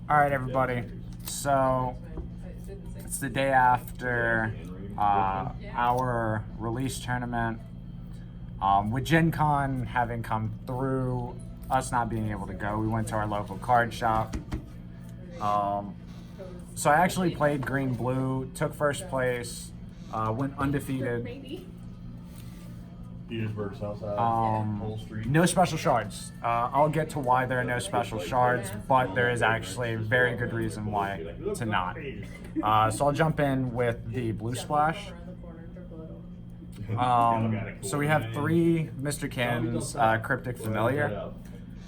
All right, everybody. So it's the day after our release tournament. With Gen Con having come through, us not being able to go, we went to our local card shop. So I actually played green blue, took first place, went undefeated. Petersburg, Southside, Whole Street. No special shards. I'll get to why there are no special shards, but there is actually a very good reason why to not. So I'll jump in with the blue splash. So we have 3 Mr. Kin's Cryptic Familiar.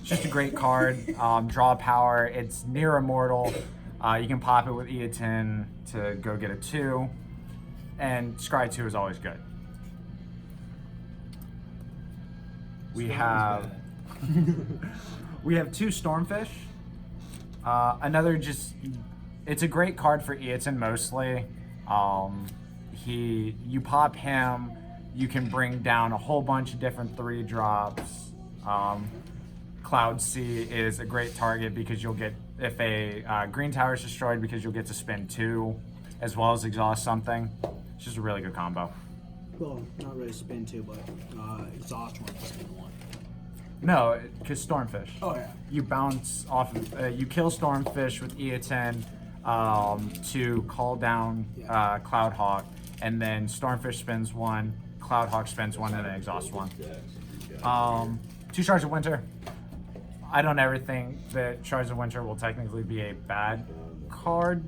It's just a great card. Draw power. It's near immortal. You can pop it with Eaton to go get a 2. And Scry 2 is always good. We have 2 Stormfish. It's a great card for Eaton mostly. You pop him, you can bring down a whole bunch of different 3 drops. Cloud Sea is a great target because you'll get, if a green tower is destroyed, because you'll get to spin 2 as well as exhaust something. It's just a really good combo. Well, not really spin 2, but exhaust 1, spin 1. No, because Stormfish. Oh, yeah. You bounce off, you kill Stormfish with Eaton to call down Cloudhawk, and then Stormfish spins 1, Cloudhawk spins 1, and then exhaust 1. 2 Shards of Winter. I don't ever think that Shards of Winter will technically be a bad card.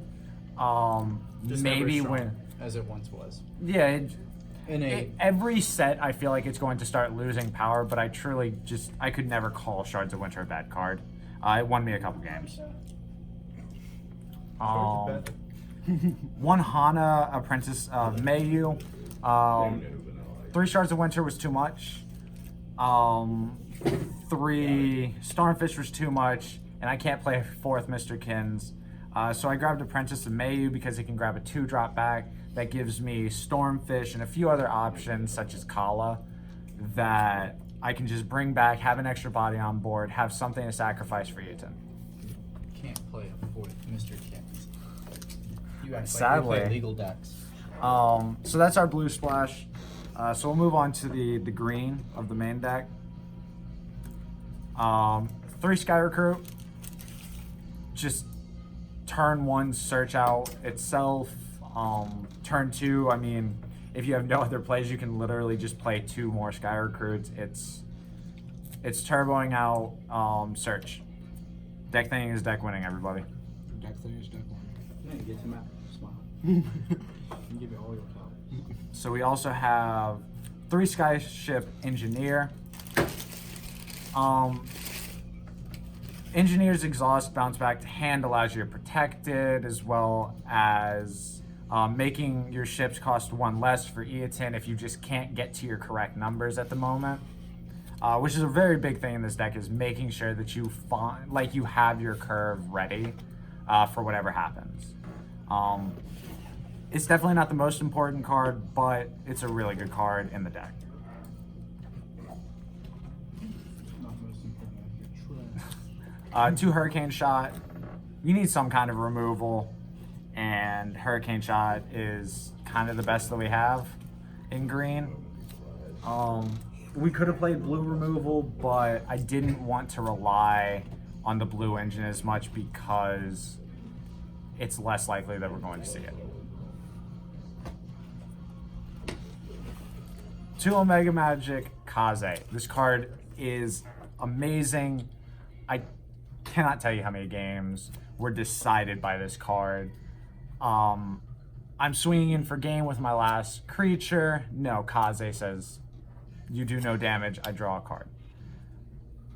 Maybe when, as it once was. yeah. In a Every set, I feel like it's going to start losing power, but I could never call Shards of Winter a bad card. It won me a couple games. 1 Hana, Apprentice of Mayu. 3 Shards of Winter was too much. 3 Stormfish was too much, and I can't play 4th Mr. Kins. So I grabbed Apprentice of Mayu because it can grab a 2-drop back. That gives me Stormfish and a few other options, such as Kala, that I can just bring back, have an extra body on board, have something to sacrifice for Eaton. can't play a 4th Mr. Kins. You act Sadly. like you play legal decks. So that's our blue splash. So we'll move on to the green of the main deck. 3 Sky Recruit. Just turn 1, search out itself. Turn 2, I mean, if you have no other plays, you can literally just play 2 more Sky Recruits. It's turboing out search. Deck thing is deck winning, everybody. Deck 3 is deck 1. Yeah, you get to map. Smile. You give me all your power. So we also have 3 Skyship Engineer. Engineer's exhaust bounce back to hand allows you to protect it, as well as making your ships cost 1 less for Eaton if you just can't get to your correct numbers at the moment. Which is a very big thing in this deck, is making sure that you have your curve ready for whatever happens. It's definitely not the most important card, but it's a really good card in the deck. Not most important, you're trash. 2 Hurricane Shot. You need some kind of removal, and Hurricane Shot is kind of the best that we have in green. We could have played blue removal, but I didn't want to rely on the blue engine as much because it's less likely that we're going to see it. 2 Omega Magic Kaze. This card is amazing. I cannot tell you how many games were decided by this card. I'm swinging in for game with my last creature. No, Kaze says, you do no damage, I draw a card.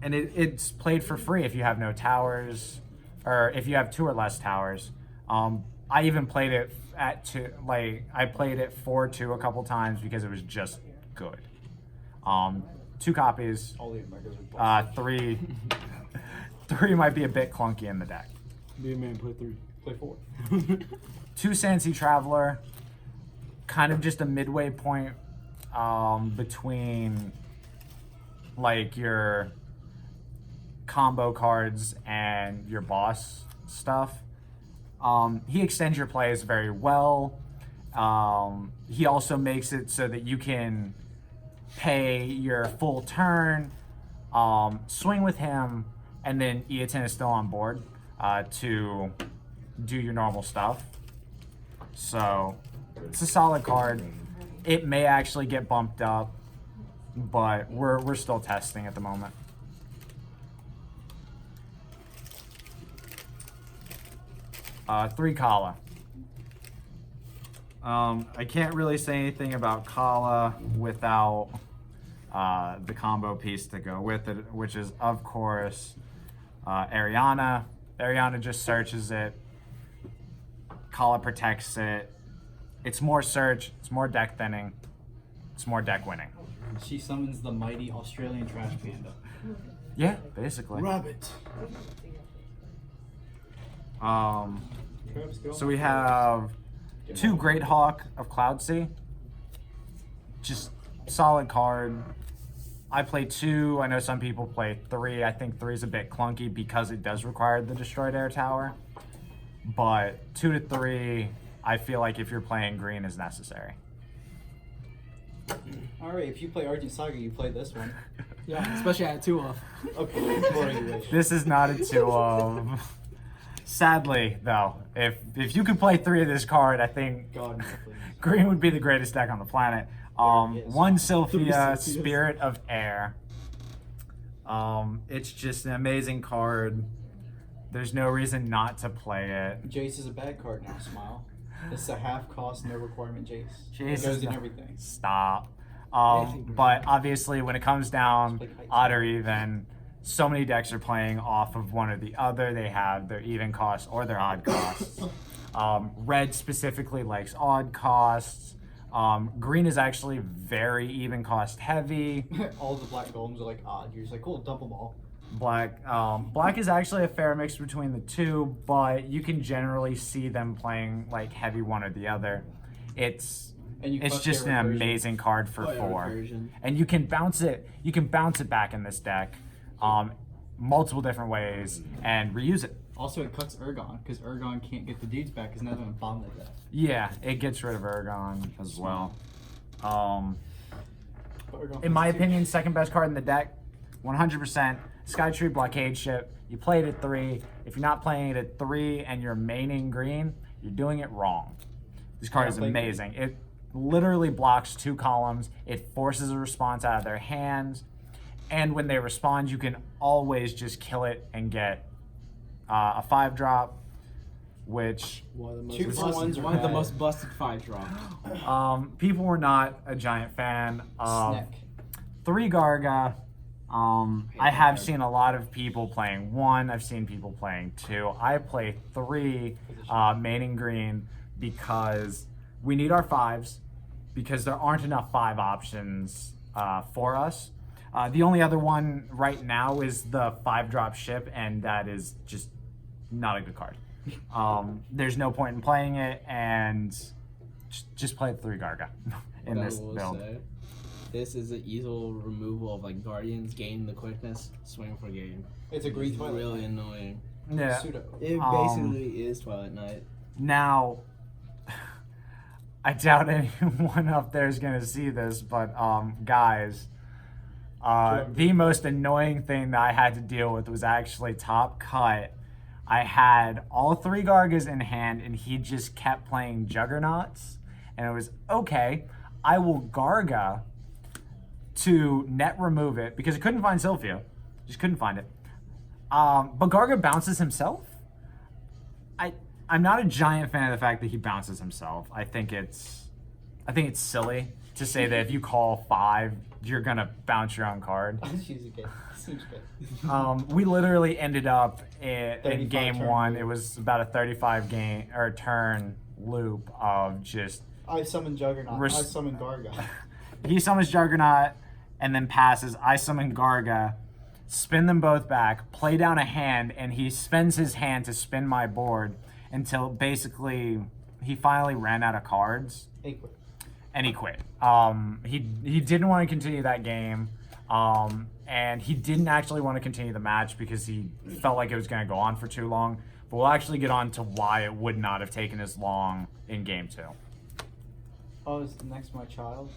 And it's played for free if you have no towers, or if you have 2 or less towers. I even played it at 2, I played it for 2 a couple times because it was just good. 2 copies. All the Americas are busted. 3 3 might be a bit clunky in the deck. Be a man, play 3. Play 4. 2 Sandsea Traveler, kind of just a midway point between your combo cards and your boss stuff. He extends your plays very well. He also makes it so that you can pay your full turn, swing with him, and then Eaton is still on board to do your normal stuff. So it's a solid card. It may actually get bumped up, but we're still testing at the moment. Three Kala. I can't really say anything about Kala without the combo piece to go with it, which is, of course, Ariana. Ariana just searches it. Kala protects it. It's more search, it's more deck thinning, it's more deck winning. She summons the mighty Australian trash panda. Yeah, basically. Rabbit. So we have 2 Great Hawk of Cloudsea. Just solid card. I play 2. I know some people play 3. I think 3 is a bit clunky because it does require the Destroyed Air Tower. But 2 to 3, I feel like if you're playing green, is necessary. Alright, if you play Argent Saga, you play this one. Yeah, especially at 2 off. Okay, before you wish. This is not a 2 of. Sadly, though, if you could play 3 of this card, I think God, no, please. green would be the greatest deck on the planet. There it is. 1 Sylphia, Sylphias. Spirit of Air. It's just an amazing card. There's no reason not to play it. Jace is a bad card now, smile. This is a half cost, no requirement Jace. Jesus, It goes in no. everything. Stop. But obviously, when it comes down odd or even, so many decks are playing off of one or the other. They have their even costs or their odd costs. Red specifically likes odd costs. Green is actually very even cost heavy. All the black golems are like odd. You're just like, cool, dump them all. Black is actually a fair mix between the two, but you can generally see them playing like heavy one or the other. It's just an amazing card for 4, and you can bounce it. You can bounce it back in this deck, multiple different ways, and reuse it. Also, it cuts Urgon, because Urgon can't get the dudes back, because now they're going to bomb their deck. Yeah, it gets rid of Urgon as well. But Urgon In my has two. opinion, second best card in the deck, 100%. Skytree Blockade Ship. You play it at 3. If you're not playing it at 3 and you're maining green, you're doing it wrong. This card is amazing. It literally blocks 2 columns. It forces a response out of their hands. And when they respond, you can always just kill it and get a 5-drop, which One of the Two most for ones busted, are one of the bad. most busted 5 drops. people were not a giant fan of Snack. 3 Garga. I have seen a lot of people playing 1. I've seen people playing 2. I play 3 maining green because we need our 5s, because there aren't enough 5 options for us. The only other one right now is the 5-drop ship, and that is just not a good card. There's no point in playing it, and just play 3 Garga in What I this will build. say, this is an easy removal of like Guardians, gain the quickness, swing for game. It's a green It's Twilight. really annoying. Yeah. Pseudo. It basically is Twilight Knight. Now, I doubt anyone up there is going to see this, but guys, the most annoying thing that I had to deal with was actually top cut. I had all 3 Gargas in hand, and he just kept playing Juggernauts, and it was, okay, I will Garga to net remove it, because I couldn't find Sylphia. Just couldn't find it. But Garga bounces himself? I'm not a giant fan of the fact that he bounces himself. I think it's silly to say that if you call 5, you're gonna bounce your own card. She's a kid. Seems good. We literally ended up in 35 game turn 1. loop. It was about a 35 game or turn loop of just I summon Juggernaut. I summon Garga. he summons Juggernaut and then passes. I summon Garga, spin them both back, play down a hand, and he spends his hand to spin my board until basically he finally ran out of cards Hey, quit. and he quit. He didn't want to continue that game. and he didn't actually want to continue the match because he felt like it was going to go on for too long. But we'll actually get on to why it would not have taken as long in game 2. Oh, is next my child?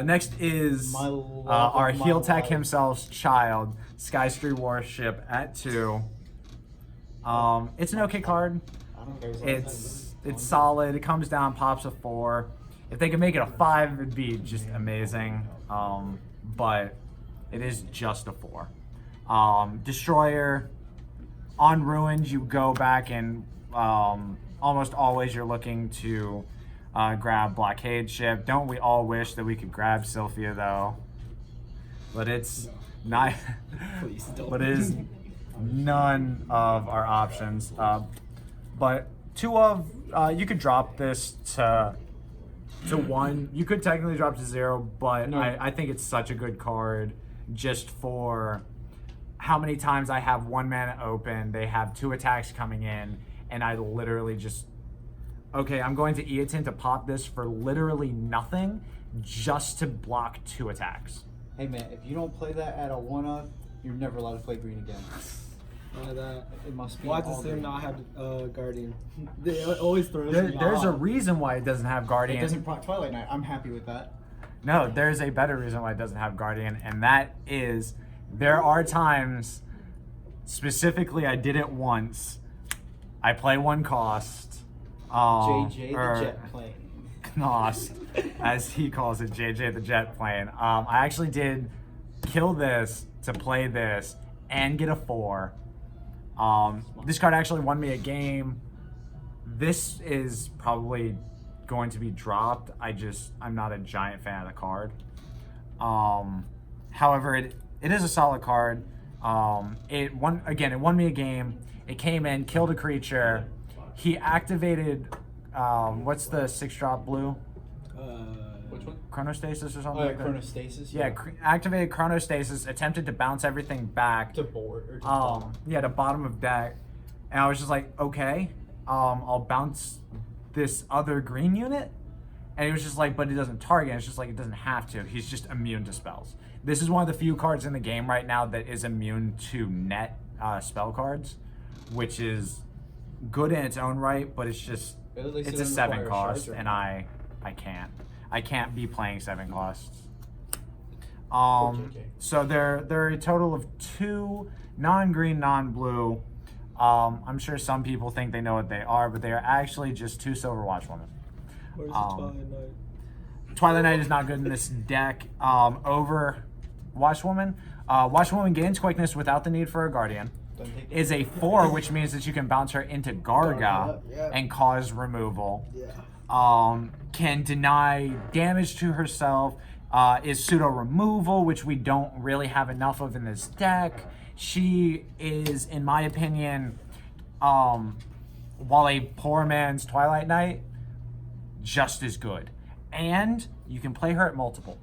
Next is My love our of my heel tech life. himself, Child, Sky Street Warship at 2. It's an okay card. I don't care. It's solid. It comes down, pops a 4. If they could make it a 5, it'd be just amazing. But it is just a 4. Destroyer. On Ruins, you go back and almost always you're looking to grab Blockade Ship. Don't we all wish that we could grab Sylphia though? But it's not. Please don't. But it is none of our options. But 2 of you could drop this to 1. You could technically drop to 0, but No. I think it's such a good card just for how many times I have 1 mana open, they have 2 attacks coming in, and I literally just, okay, I'm going to Eotin to pop this for literally nothing just to block 2 attacks. Hey man, if you don't play that at a 1-up, you're never allowed to play green again. It must be Why all does it green. not have Guardian? It always throws me There's a off. reason why it doesn't have It Guardian. doesn't proc Twilight Knight. I'm happy with that. No, there's a better reason why it doesn't have Guardian, and that is there are times, specifically I did it once, I play 1 cost. JJ or the jet plane. Knost, as he calls it, JJ the jet plane. I actually did kill this to play this and get a 4. This card actually won me a game. This is probably going to be dropped. I'm not a giant fan of the card. However, it is a solid card. It won me a game. It came in, killed a creature. He activated what's the 6-drop blue? Which one? Chronostasis or something Oh, yeah, like that? Chronostasis. Yeah, activated Chronostasis, attempted to bounce everything back. To board or to bottom. Yeah, to bottom of deck. And I was just like, okay, I'll bounce this other green unit. And he was just like, but it doesn't target. And it's just like, it doesn't have to. He's just immune to spells. This is one of the few cards in the game right now that is immune to net spell cards, which is good in its own right, but it's just, At least it's it a doesn't 7 require cost, shards or and I can't be playing 7 costs. JJ. So there are a total of 2 non-green, non-blue. I'm sure some people think they know what they are, but they are actually just 2 Silver Watchwomen. Where's the Twilight Knight? Twilight Knight is not good in this deck. Over Watchwoman. Watchwoman gains quickness without the need for a Guardian. Don't take Is a 4, which means that you can bounce her into Garga Garga, yeah. and cause removal. Yeah. Can deny damage to herself. Is pseudo removal, which we don't really have enough of in this deck. She is, in my opinion, while a poor man's Twilight Knight, just as good. And you can play her at multiple.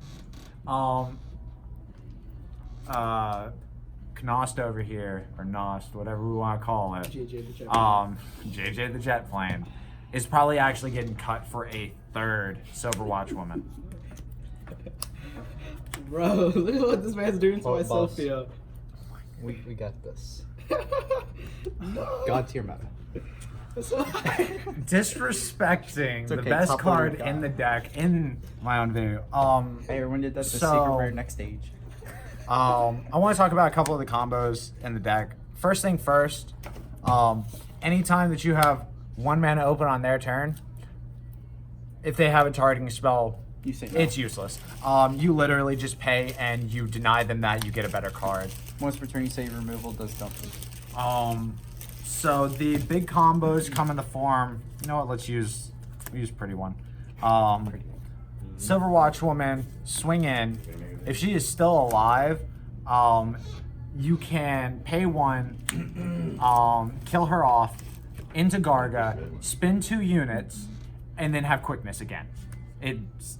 Knost over here, or Nost, whatever we want to call it. JJ the jet. JJ the jet plane is probably actually getting cut for a 3rd Silver Watchwoman. Bro, look at what this man's doing to Oh, my boss. Sophia. We got this. No. God tier meta. Disrespecting the okay, best top loader card guy. in the deck in my own video. Hey, everyone did that. The So- secret rare next stage. I want to talk about a couple of the combos in the deck. First thing first, anytime that you have 1 mana open on their turn, if they have a targeting spell, You say no. it's useless. You literally just pay and you deny them that, you get a better card. Once per turn, you say removal does dumping. So the big combos come in the form, you know what, let's use pretty one. Silver Watchwoman, swing in. If she is still alive, you can pay 1, kill her off into Garga, spin 2 units, and then have quickness again. It's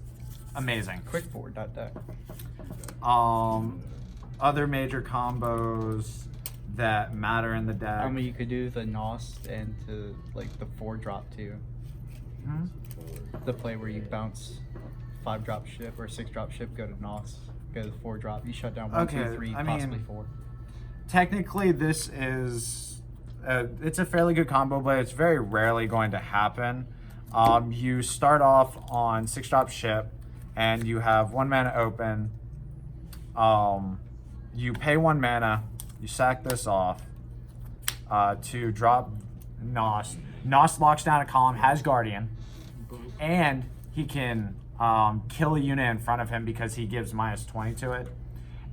amazing. Quick forward, deck. Other major combos that matter in the deck. I mean, you could do the Nost and to like the 4-drop too. Hmm? The play where you bounce 5-drop ship or 6-drop ship, go to Nost. go to the 4-drop. You shut down 1, 2, Okay, 3, I possibly mean- 4. Technically, this is it's a fairly good combo, but it's very rarely going to happen. You start off on 6-drop ship, and you have 1 mana open. You pay 1 mana. You sack this off to drop Nos. Nos locks down a column, has Guardian, and he can kill a unit in front of him because he gives -20 to it.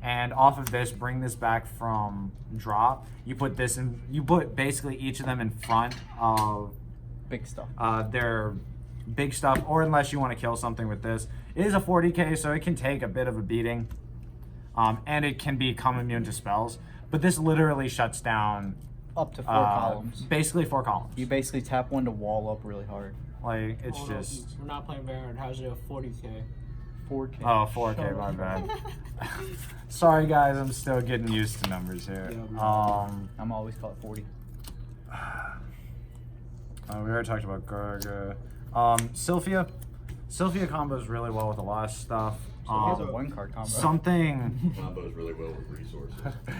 And off of this, bring this back from drop. You put this in. You put basically each of them in front of Big stuff. their big stuff, or unless you want to kill something with this. It is a 40k, so it can take a bit of a beating, and it can become immune to spells. But this literally shuts down Up to 4 columns. basically 4 columns. You basically tap 1 to wall up really hard. Like it's Hold on, just we're not playing Variant. How's it a 40k? 4K. oh 4k, my bad. Sorry guys, I'm still getting used to numbers here. Yeah, I'm always call it 40. We already talked about Garga. Sylphia combos really well with a lot of stuff. So he has a 1-card combo. Something Combos really well with resources.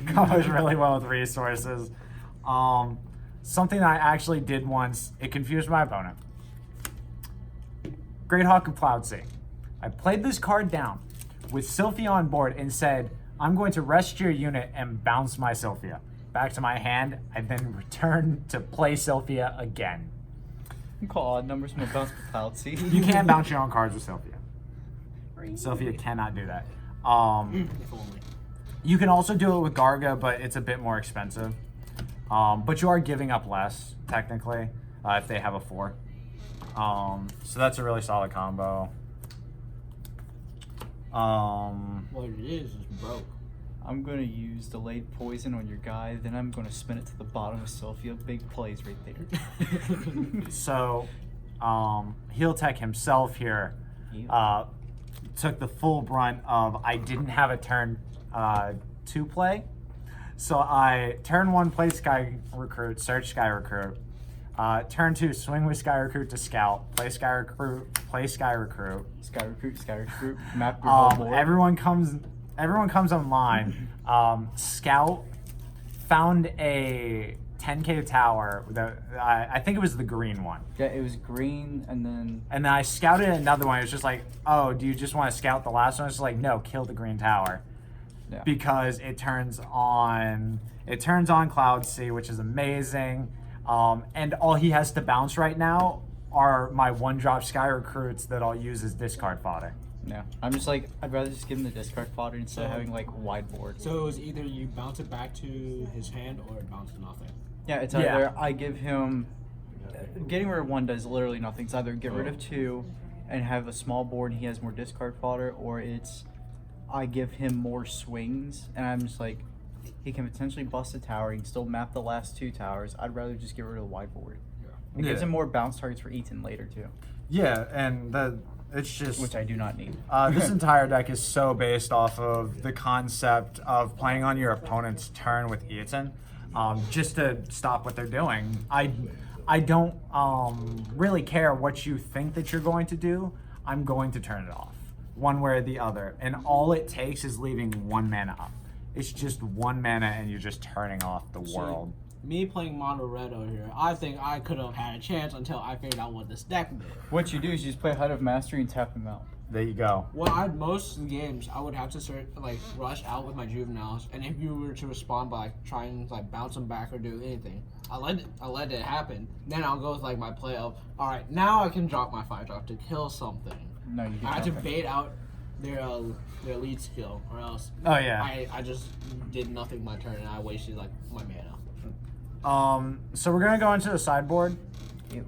combos really well with resources. Something I actually did once, it confused my opponent. Great Hawk of Cloud Sea. I played this card down with Sylphia on board and said, I'm going to rest your unit and bounce my Sylphia back to my hand. I then return to play Sylphia again. You call odd numbers from a bounce for Cloud Sea. You can't bounce your own cards with Sylphia. Sylphia cannot do that. If only. You can also do it with Garga, but it's a bit more expensive. But you are giving up less, technically, if they have a 4. So that's a really solid combo. What it is broke. I'm going to use delayed poison on your guy, then I'm going to spin it to the bottom of Sylphia. Big plays right there. So, Heel Tech himself here took the full brunt of I didn't have a turn to play. So I turn 1 play Sky Recruit, search Sky Recruit. Turn 2 swing with Sky Recruit to scout, play Sky Recruit, play Sky Recruit. Sky Recruit, map your whole board. Everyone comes online. Scout found a 10k tower. I think it was the green one. Yeah, it was green, and then And then I scouted another one. It was just like, oh, do you just want to scout the last one? It's just like, no, kill the green tower. yeah. Because it turns on Cloud Sea, which is amazing. And all he has to bounce right now are my 1-drop Sky Recruits that I'll use as discard fodder. Yeah, I'm just like, I'd rather just give him the discard fodder instead of having like wide board. So it was either you bounce it back to his hand or it bounced nothing. Yeah, it's Yeah. either I give him, getting rid of 1 does literally nothing. It's either get rid of 2 and have a small board and he has more discard fodder, or it's I give him more swings and I'm just like, he can potentially bust a tower, he can still map the last 2 towers. I'd rather just get rid of the wide board. It gives Yeah. him more bounce targets for Eaton later too, Yeah, and it's just which I do not need. this entire deck is so based off of the concept of playing on your opponent's turn with Eaton, just to stop what they're doing. I don't really care what you think that you're going to do. I'm going to turn it off, one way or the other. And all it takes is leaving 1 mana up. It's just 1 mana and you're just turning off the world. Me playing mono red over here, I think I could have had a chance until I figured out what this deck did. What you do is you just play Hut of Mastery and tap him out. There you go. Well, most of the games, I would have to rush out with my juveniles, and if you were to respond by trying to bounce them back or do anything, I let it happen. Then I'll go with my play of, all right, now I can drop my 5-drop to kill something. No, you I had to nothing. bait out their lead skill, or else Oh yeah. I just did nothing my turn and I wasted my mana. So we're gonna go into the sideboard. Ew.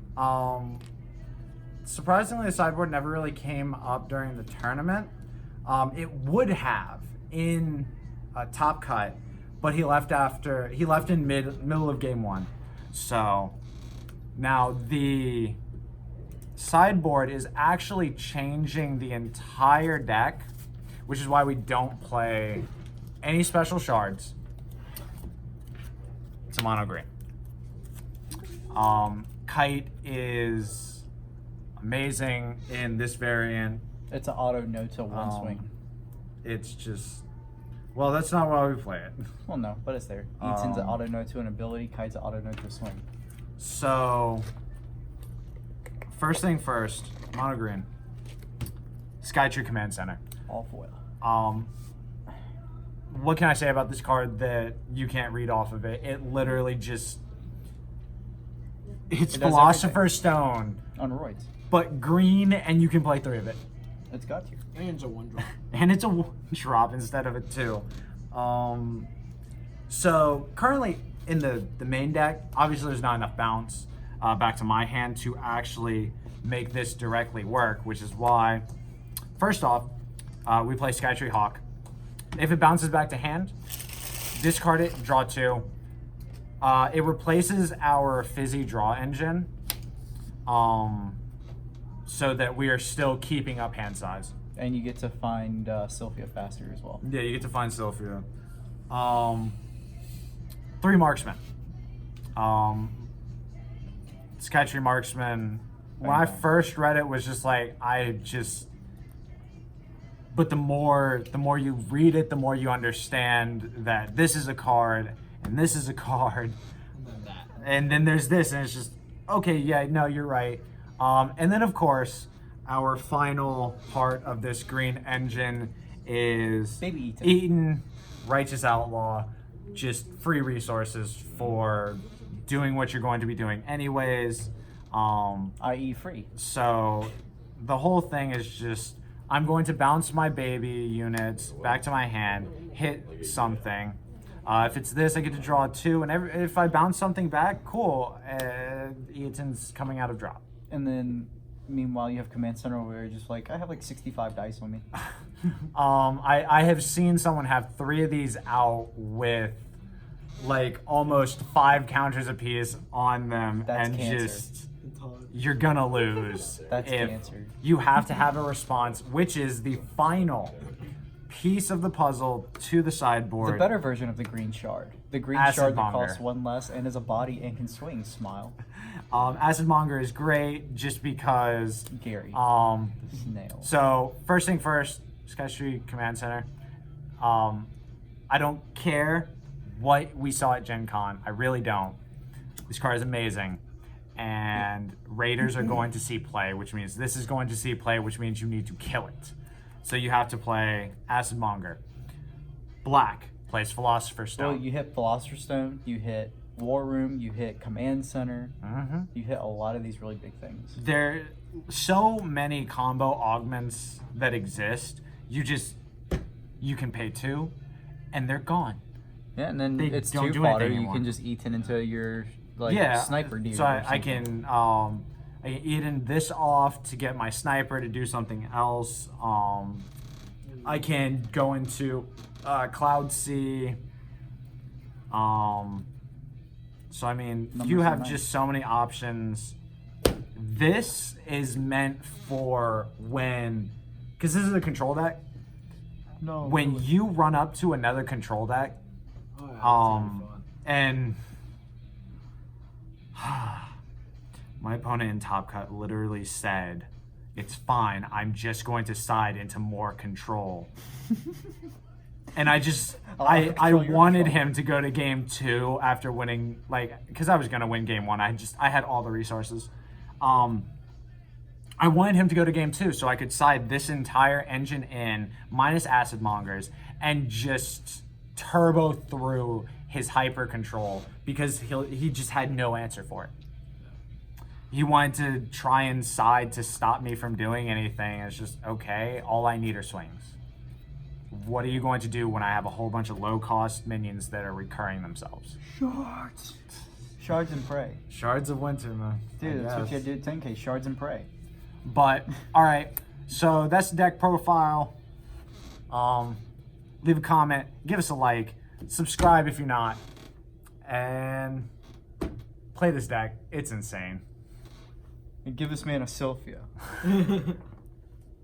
Surprisingly, the sideboard never really came up during the tournament. It would have in Top Cut, but he left in middle of game 1. So now the sideboard is actually changing the entire deck, which is why we don't play any special shards. It's a mono green. Kite is amazing in this variant. It's an auto no till 1 swing. it's just, well, that's not why we play it. Well, no, but it's there. Eaton's an auto note to an ability. Kite's an auto note to a swing. So, first thing first, mono green. Skytree Command Center. All foil. What can I say about this card that you can't read off of it? It literally just, it's It does Philosopher's Stone, On roids. but green, and you can play 3 of it. It's got you. And it's a 1-drop. And it's a 1-drop instead of a 2. So currently in the main deck, obviously there's not enough bounce back to my hand to actually make this directly work, which is why, first off, we play Skytree Hawk. If it bounces back to hand, discard it, draw 2. It replaces our Fizzy Draw engine, so that we are still keeping up hand size. And you get to find Sylphia faster as well. Yeah, you get to find Sylphia. 3 Marksman. Skytree Marksman. When I first read it, was just like, but the more you read it, the more you understand that this is a card, and this is a card, And then that. and then there's this, and it's just, okay, yeah, no, you're right. And then, of course, our final part of this green engine is Baby Eaton. Eaton, Righteous Outlaw, just free resources for doing what you're going to be doing anyways. I.e. free. So the whole thing is just, I'm going to bounce my baby units back to my hand, hit something. If it's this, I get to draw 2, and if I bounce something back, cool. Eaton's coming out of drop. And then, meanwhile, you have Command Center over there just like, I have like 65 dice on me. I have seen someone have 3 of these out with like almost 5 counters apiece on them, That's and cancer. just, you're gonna lose. That's if cancer. You have to have a response, which is the final piece of the puzzle to the sideboard. The better version of the green shard. The green Acid shard that Monger. costs 1 less and is a body and can swing. Smile. Acid Monger is great just because. Gary. Snail. So first thing first, Skytree Command Center. I don't care what we saw at Gen Con. I really don't. This card is amazing. And Raiders are going to see play, which means this is going to see play, which means you need to kill it. So you have to play Acid Monger. Black plays Philosopher's Stone. Well, you hit Philosopher's Stone, you hit War Room, you hit Command Center, you hit a lot of these really big things. There are so many combo augments that exist. You can pay 2, and they're gone. Yeah, and then They it's don't 2 do fodder. anything You can anymore. just eat it into your like Yeah, sniper deer. So or I something. can eat in this off to get my sniper to do something else. I can go into Cloud Sea. So I mean, you Numbers are have nice. just so many options. This is meant for when, because this is a control deck. No. When you run up to another control deck, Oh, yeah, that's gonna be fun. and my opponent in Top Cut literally said, "It's fine. I'm just going to side into more control." And I control your wanted control. him to go to game 2 after winning, like, because I was gonna win game 1. I had all the resources. I wanted him to go to game 2 so I could side this entire engine in minus Acid Mongers and just turbo through his hyper control because he just had no answer for it. He wanted to try and side to stop me from doing anything. It's just, okay, all I need are swings. What are you going to do when I have a whole bunch of low-cost minions that are recurring themselves? Shards. Shards and Prey. Shards of Winter, man. Dude, that's what you did at 10K. Shards and Prey. But, all right, so that's the deck profile. Leave a comment, give us a like, subscribe if you're not, and play this deck. It's insane. And give this man a Sylphia.